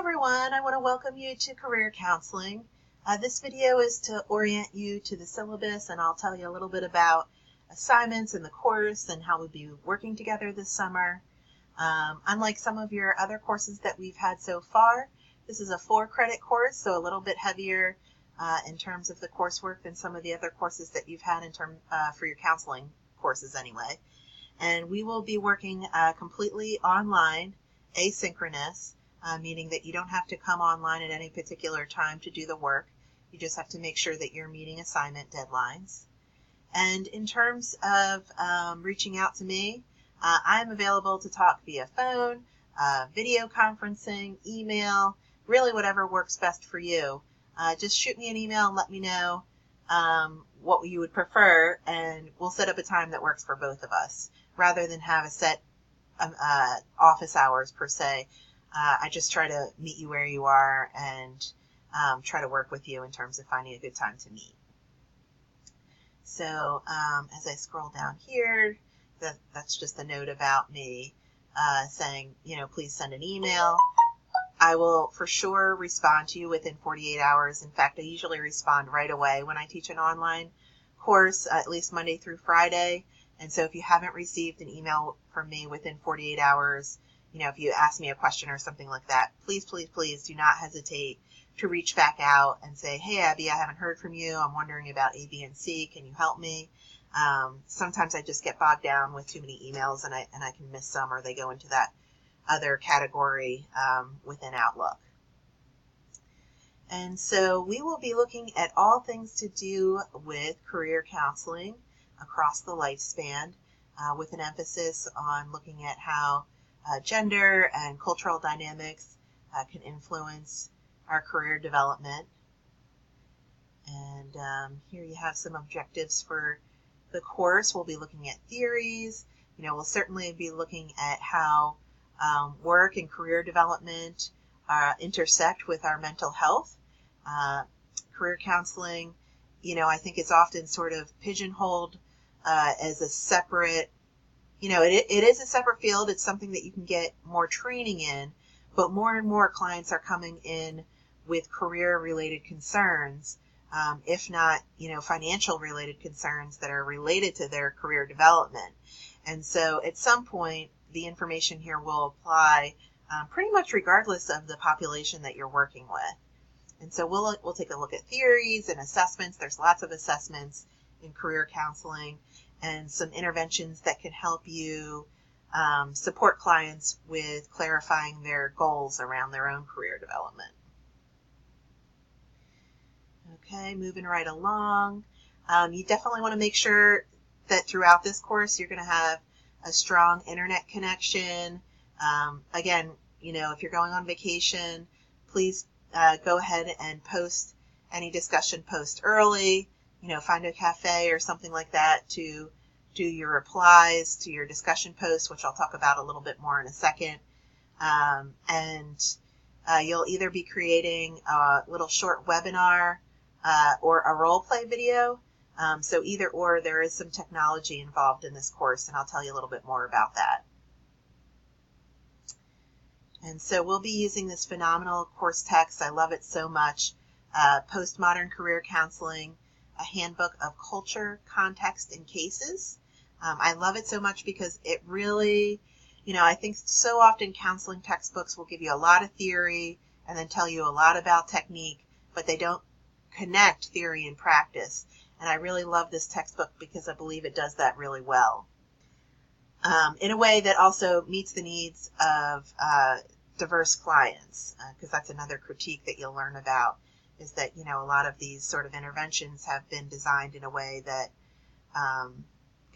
everyone, I want to welcome you to Career Counseling. This video is to orient you to the syllabus, and I'll tell you a little bit about assignments in the course and how we'll be working together this summer. Unlike some of your other courses that we've had so far, this is a 4-credit course, so a little bit heavier in terms of the coursework than some of the other courses that you've had for your counseling courses anyway. And we will be working completely online, asynchronous, meaning that you don't have to come online at any particular time to do the work. You just have to make sure that you're meeting assignment deadlines. And in terms of reaching out to me, I'm available to talk via phone, video conferencing, email, really whatever works best for you. Just shoot me an email and let me know what you would prefer, and we'll set up a time that works for both of us, rather than have a set office hours per se. I just try to meet you where you are and try to work with you in terms of finding a good time to meet. So as I scroll down here, that's just a note about me saying, please send an email. I will for sure respond to you within 48 hours. In fact, I usually respond right away when I teach an online course, at least Monday through Friday. And so if you haven't received an email from me within 48 hours, if you ask me a question or something like that, please, please, please do not hesitate to reach back out and say, hey, Abby, I haven't heard from you. I'm wondering about A, B, and C. Can you help me? Sometimes I just get bogged down with too many emails and I can miss some, or they go into that other category within Outlook. And so we will be looking at all things to do with career counseling across the lifespan, with an emphasis on looking at how gender and cultural dynamics can influence our career development. And here you have some objectives for the course. We'll be looking at theories. We'll certainly be looking at how work and career development intersect with our mental health. Career counseling, I think it's often sort of pigeonholed as a separate, it is a separate field. It's something that you can get more training in, but more and more clients are coming in with career-related concerns, if not, financial-related concerns that are related to their career development. And so at some point, the information here will apply pretty much regardless of the population that you're working with. And so we'll take a look at theories and assessments. There's lots of assessments in career counseling, and some interventions that can help you support clients with clarifying their goals around their own career development. Okay, moving right along. You definitely want to make sure that throughout this course you're going to have a strong internet connection. Again, if you're going on vacation, please go ahead and post any discussion post early. Find a cafe or something like that to do your replies to your discussion post, which I'll talk about a little bit more in a second. And you'll either be creating a little short webinar or a role play video. So either or, there is some technology involved in this course, and I'll tell you a little bit more about that. And so we'll be using this phenomenal course text. I love it so much. Postmodern Career Counseling, a handbook of culture, context, and cases. I love it so much because it really, I think so often counseling textbooks will give you a lot of theory and then tell you a lot about technique, but they don't connect theory and practice. And I really love this textbook because I believe it does that really well. In a way that also meets the needs of diverse clients, because that's another critique that you'll learn about, is that, a lot of these sort of interventions have been designed in a way that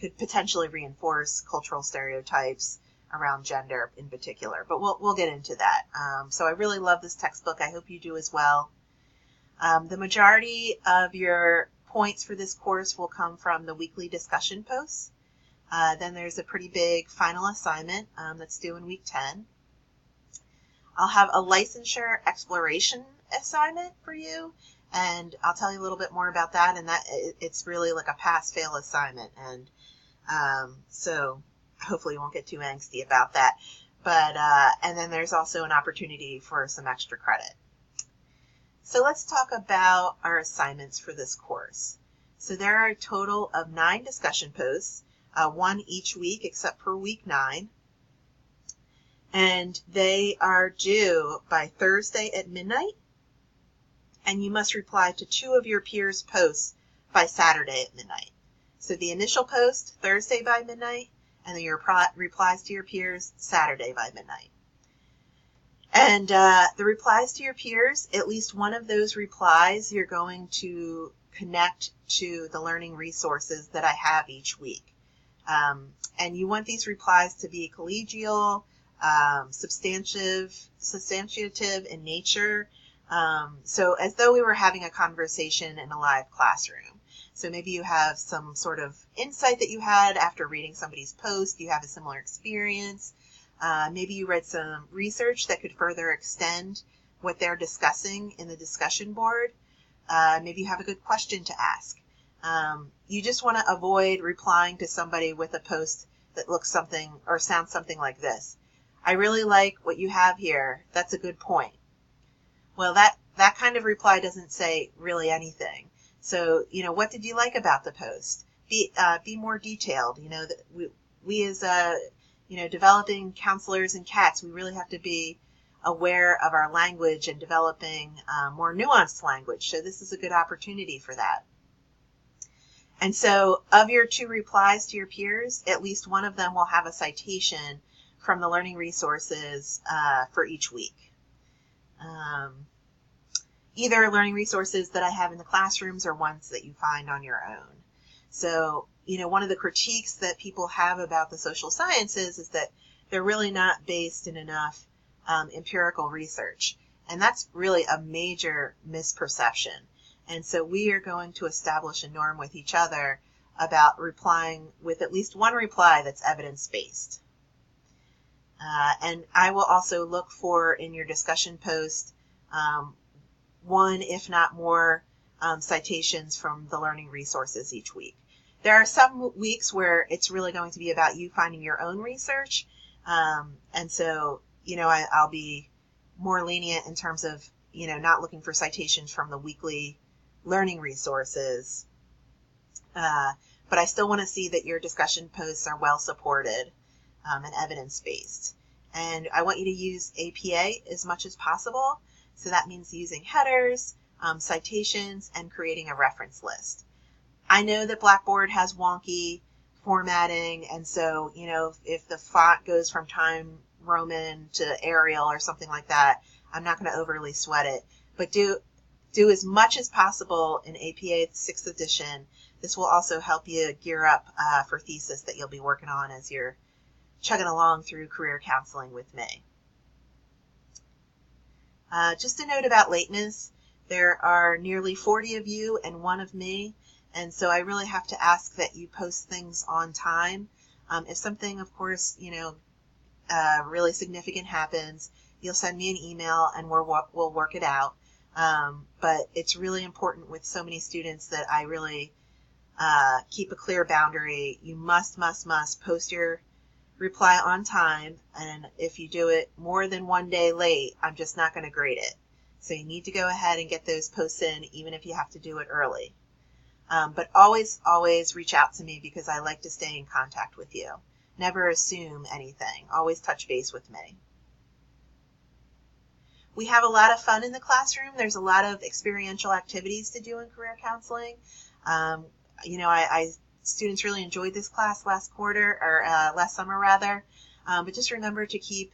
could potentially reinforce cultural stereotypes around gender in particular. But we'll get into that. So I really love this textbook. I hope you do as well. The majority of your points for this course will come from the weekly discussion posts. Then there's a pretty big final assignment that's due in week 10. I'll have a licensure exploration assignment for you, and I'll tell you a little bit more about that. And that it's really like a pass-fail assignment, and so hopefully you won't get too angsty about that. but and then there's also an opportunity for some extra credit. So let's talk about our assignments for this course. So there are a total of 9 discussion posts, 1 each week except for week 9. And they are due by Thursday at midnight. And you must reply to 2 of your peers' posts by Saturday at midnight. So the initial post, Thursday by midnight, and then your replies to your peers, Saturday by midnight. And the replies to your peers, at least one of those replies, you're going to connect to the learning resources that I have each week. And you want these replies to be collegial, substantive in nature, so as though we were having a conversation in a live classroom. So maybe you have some sort of insight that you had after reading somebody's post, you have a similar experience. Maybe you read some research that could further extend what they're discussing in the discussion board. Maybe you have a good question to ask. You just want to avoid replying to somebody with a post that looks something or sounds something like this. I really like what you have here. That's a good point. Well, that kind of reply doesn't say really anything. So, what did you like about the post? Be more detailed. That we as developing counselors and CATs, we really have to be aware of our language and developing more nuanced language. So this is a good opportunity for that. And so of your 2 replies to your peers, at least one of them will have a citation from the learning resources for each week. Either learning resources that I have in the classrooms or ones that you find on your own. So, one of the critiques that people have about the social sciences is that they're really not based in enough empirical research. And that's really a major misperception. And so we are going to establish a norm with each other about replying with at least one reply that's evidence-based. And I will also look for in your discussion post 1, if not more, citations from the learning resources each week. There are some weeks where it's really going to be about you finding your own research. And so, I'll be more lenient in terms of, not looking for citations from the weekly learning resources. But I still want to see that your discussion posts are well supported and evidence-based. And I want you to use APA as much as possible. So that means using headers, citations, and creating a reference list. I know that Blackboard has wonky formatting, and so, if the font goes from Time Roman to Arial or something like that, I'm not going to overly sweat it. But do as much as possible in APA 6th edition. This will also help you gear up for thesis that you'll be working on as you're chugging along through career counseling with me. Just a note about lateness. There are nearly 40 of you and 1 of me, and so I really have to ask that you post things on time. If something, of course, really significant happens, you'll send me an email and we'll work it out. But it's really important with so many students that I really keep a clear boundary. You must post your reply on time, and if you do it more than 1 day late, I'm just not going to grade it. So you need to go ahead and get those posts in, even if you have to do it early. But always reach out to me because I like to stay in contact with you. Never assume anything. Always touch base with me. We have a lot of fun in the classroom. There's a lot of experiential activities to do in career counseling. Students really enjoyed this class last summer rather. But just remember to keep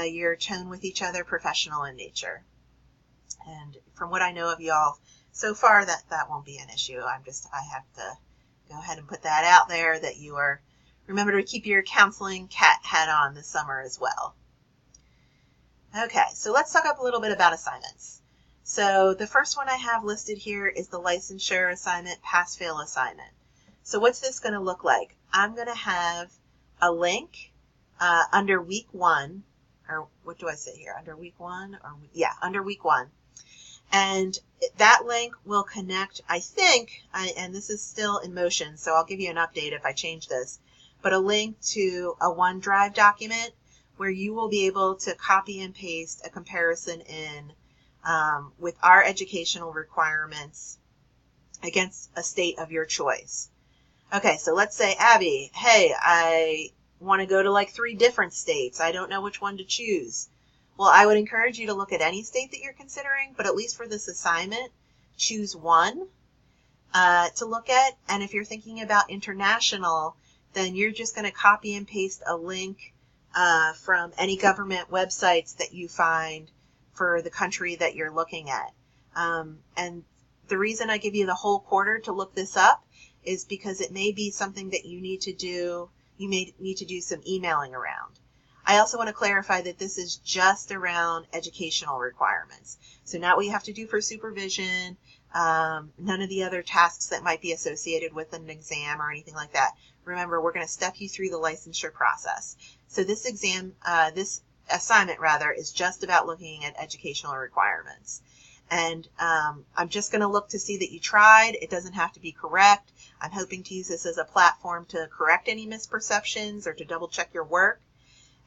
your tone with each other professional in nature. And from what I know of y'all so far, that won't be an issue. I have to go ahead and put that out there that you remember to keep your counseling cat hat on this summer as well. Okay, so let's talk a little bit about assignments. So the first one I have listed here is the licensure assignment, pass-fail assignment. So what's this going to look like? I'm going to have a link under week 1, or what do I say here? Under week 1? Under week 1. And that link will connect, I think, and this is still in motion, so I'll give you an update if I change this, but a link to a OneDrive document where you will be able to copy and paste a comparison in with our educational requirements against a state of your choice. Okay, so let's say, Abby, hey, I want to go to like 3 different states. I don't know which one to choose. Well, I would encourage you to look at any state that you're considering, but at least for this assignment, choose one to look at. And if you're thinking about international, then you're just going to copy and paste a link from any government websites that you find for the country that you're looking at. And the reason I give you the whole quarter to look this up is because it may be something that you need to do. You may need to do some emailing around. I also want to clarify that this is just around educational requirements. So not what you have to do for supervision, none of the other tasks that might be associated with an exam or anything like that. Remember, we're going to step you through the licensure process. So this assignment is just about looking at educational requirements. And I'm just going to look to see that you tried. It doesn't have to be correct. I'm hoping to use this as a platform to correct any misperceptions or to double check your work.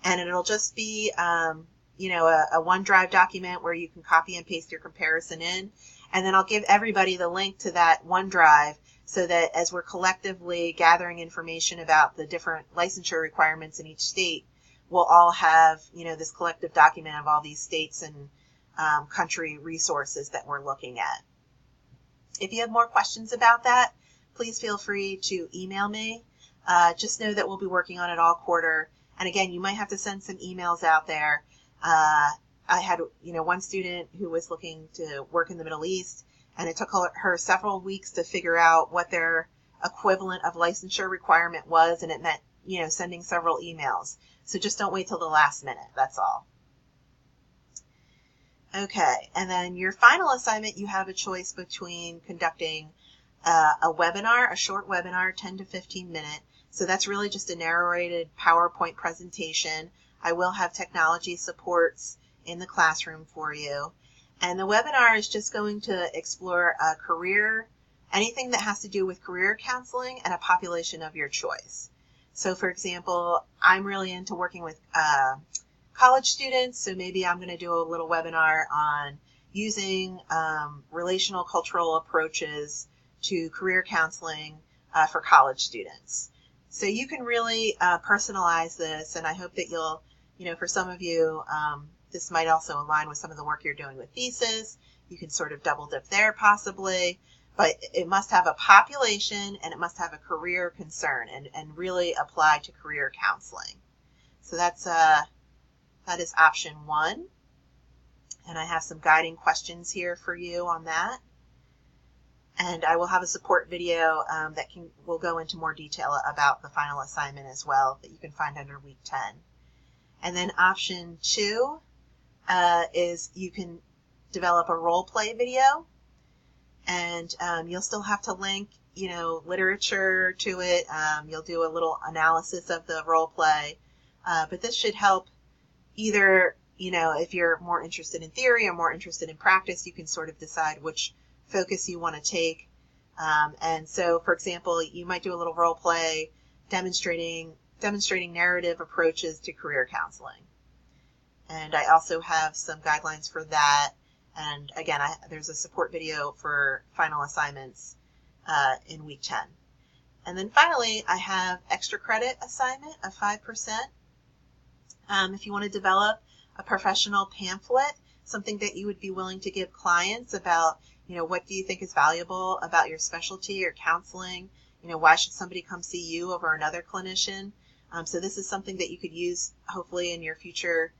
And it'll just be, a OneDrive document where you can copy and paste your comparison in. And then I'll give everybody the link to that OneDrive so that as we're collectively gathering information about the different licensure requirements in each state, we'll all have, this collective document of all these states and country resources that we're looking at. If you have more questions about that, please feel free to email me. Just know that we'll be working on it all quarter. And again, you might have to send some emails out there. I had, one student who was looking to work in the Middle East, and it took her several weeks to figure out what their equivalent of licensure requirement was, and it meant, sending several emails. So just don't wait till the last minute. That's all. Okay, and then your final assignment, you have a choice between conducting a webinar, a short webinar, 10 to 15 minute. So that's really just a narrated PowerPoint presentation. I will have technology supports in the classroom for you. And the webinar is just going to explore a career, anything that has to do with career counseling and a population of your choice. So for example, I'm really into working with college students, so maybe I'm going to do a little webinar on using relational cultural approaches to career counseling for college students. So you can really personalize this, and I hope that you'll, for some of you, this might also align with some of the work you're doing with thesis. You can sort of double dip there possibly, but it must have a population and it must have a career concern and really apply to career counseling. So that is option 1. And I have some guiding questions here for you on that. And I will have a support video that will go into more detail about the final assignment as well that you can find under week 10. And then option 2 is you can develop a role play video, and you'll still have to link, literature to it. You'll do a little analysis of the role play, but this should help either, if you're more interested in theory or more interested in practice, you can sort of decide which focus you want to take. And so, for example, you might do a little role play demonstrating narrative approaches to career counseling. And I also have some guidelines for that. And again, there's a support video for final assignments in week 10. And then finally, I have extra credit assignment of 5%. If you want to develop a professional pamphlet, something that you would be willing to give clients about, what do you think is valuable about your specialty or counseling? Why should somebody come see you over another clinician? So this is something that you could use hopefully in your future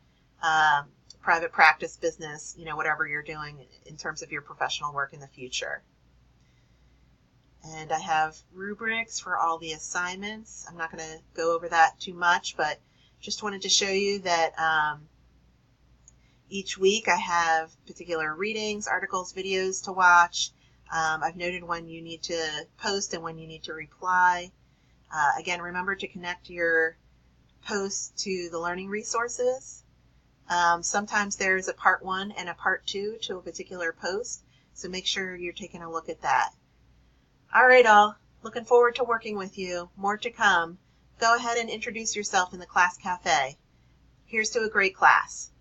private practice business, whatever you're doing in terms of your professional work in the future. And I have rubrics for all the assignments. I'm not going to go over that too much, but just wanted to show you that each week I have particular readings, articles, videos to watch. I've noted when you need to post and when you need to reply. Again, remember to connect your posts to the learning resources. Sometimes there's a part 1 and a part 2 to a particular post, so make sure you're taking a look at that. All right, all. Looking forward to working with you. More to come. Go ahead and introduce yourself in the class cafe. Here's to a great class.